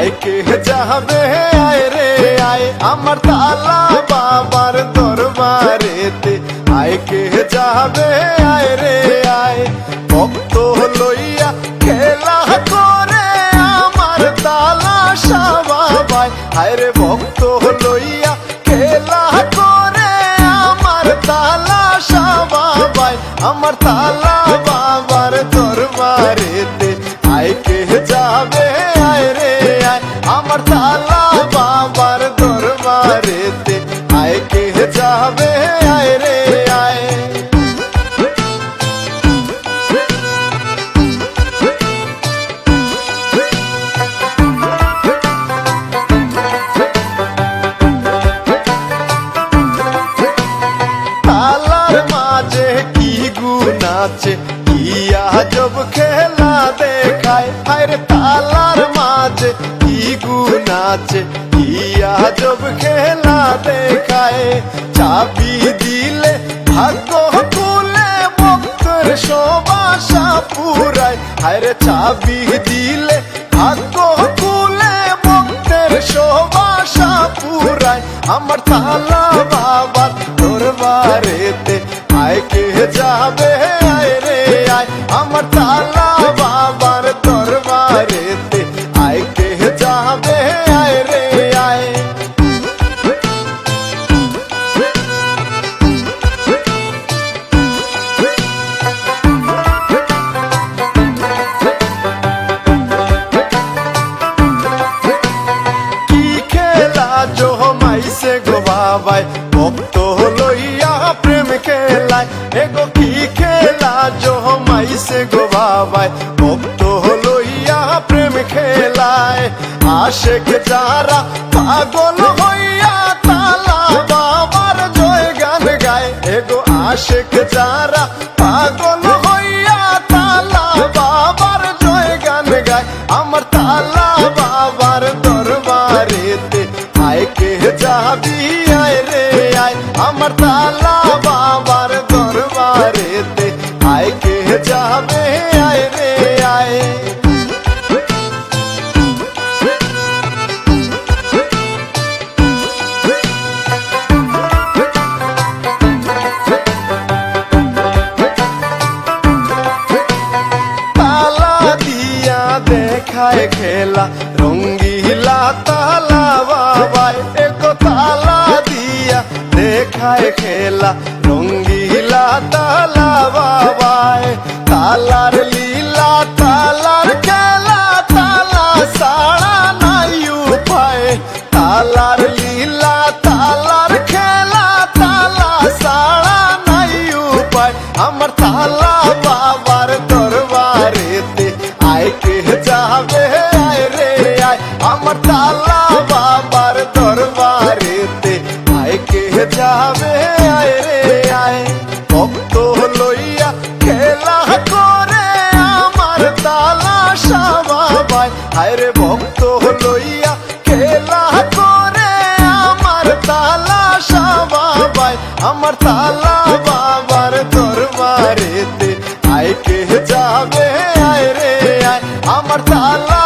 আয় কে যাবে আয় রে আয় আমার তালা বাবার দরবারেতে আয় কে যাবে আয় রে আয় ভক্ত লইয়া খেলা করে আমার তালা বাবাই আয় রে ভক্ত লইয়া খেলা করে আমার তালা বাবাই আমার তালা বাবার দরবারেতে আয় কে যাবে আয় রে আয় আমার তালা বাবার দরবারেতে আয় কে যাবে আয় রে আয় তালার মাঝে কি গুণ আছে ইয়া জব খেলা দেখায় হায়রে তালার মাঝে কি গুণ আছে ইয়া জব খেলা দেখায় চাবি দিলে ভাগ্য খুলে ভক্তের সবাসা পুরায় হায়রে চাবি দিলে ভাগ্য খুলে ভক্তের সবাসা পুরায় আমার তালা বাবার দরবারেতে আয় কে যাবে আয় রে আয় আমার তালা বাবার দরবারেতে আয় কে যাবে আয় রে আয় কি খেলা জমাইছে গো বাবাই ভক্ত লইয়া প্রেম খেলায় এগো কি খেলা জমাইছে গো বাবাই ভক্ত লইয়া প্রেম খেলায় আশেক যারা পাগল হইয়া তালা বাবার জয় গান গায় এগো আশেক যারা পাগল হইয়া তালা বাবার জয় গান গায় আমার তালা বাবার দরবারেতে আয় কে যাবি আয় রে আয় আমার তালা বাবার দরবারেতে আয় কে যাবে আয় রে আয় তালা দিয়া দেখায় খেলা রঙ্গিলা তালা বাবাই এগো তালা দিয়া দেখায় খেলা রঙ্গিলা তালা বাবাই তালার লীলা তালার খেলা তালা সাড়া নাই উপায় তালার লীলা তালার খেলা তালা সাড়া নাই উপায় আমার তালা বাবার দরবারেতে আয় কে যাবে আয় রে আয় আমার তালা বাবার দরবারেতে আয় কে যাবে আয় রে আয় ভক্ত লইয়া খেলা করে আমার তালা বাবাই আয় রে ভক্ত লইয়া খেলা করে আমার তালা বাবাই আমার তালা বাবার দরবারেতে আয় কে যাবে আয় রে আয় আমার তালা